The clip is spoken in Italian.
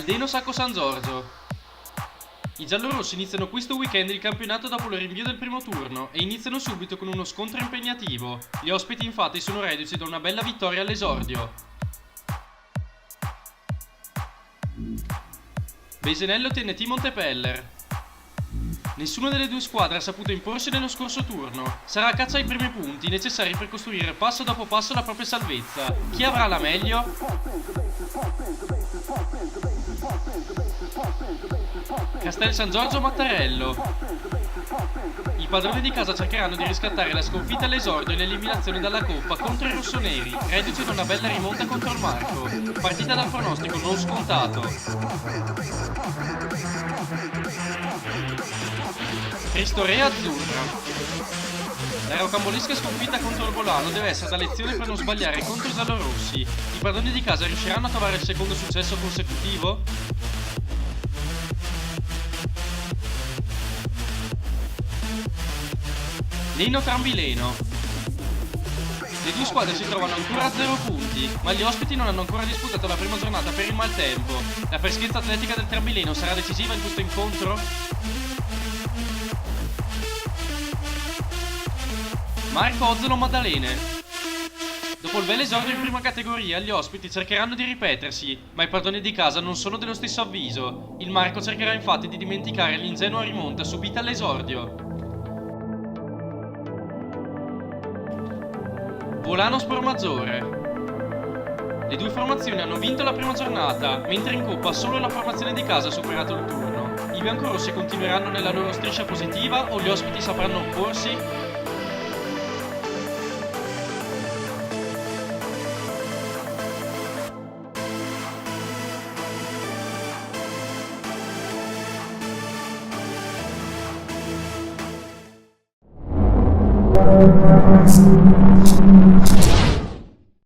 Aldeno Sacco San Giorgio. I giallorossi iniziano questo weekend il campionato dopo il rinvio del primo turno e iniziano subito con uno scontro impegnativo. Gli ospiti infatti sono reduci da una bella vittoria all'esordio. Besenello TNT Montepeller. Nessuna delle due squadre ha saputo imporsi nello scorso turno. Sarà a caccia ai primi punti necessari per costruire passo dopo passo la propria salvezza. Chi avrà la meglio? Castel San Giorgio Mattarello. I padroni di casa cercheranno di riscattare la sconfitta all'esordio e l'eliminazione dalla coppa contro i rossoneri, reduci da una bella rimonta contro il Marco. Partita dal pronostico non scontato. Cristorea Azzurra. La rocambolesca sconfitta contro il Bolano deve essere da lezione per non sbagliare contro i giallorossi. I padroni di casa riusciranno a trovare il secondo successo consecutivo? Leno Trambileno. Le due squadre si trovano ancora a 0 punti, ma gli ospiti non hanno ancora disputato la prima giornata per il maltempo. La freschezza atletica del Trambileno sarà decisiva in questo incontro? Marco Ozzolo Maddalene. Dopo il bel esordio in prima categoria, gli ospiti cercheranno di ripetersi, ma i padroni di casa non sono dello stesso avviso. Il Marco cercherà infatti di dimenticare l'ingenua rimonta subita all'esordio. Volano Spormaggiore. Le due formazioni hanno vinto la prima giornata, mentre in coppa solo la formazione di casa ha superato il turno. I biancorossi continueranno nella loro striscia positiva o gli ospiti sapranno opporsi?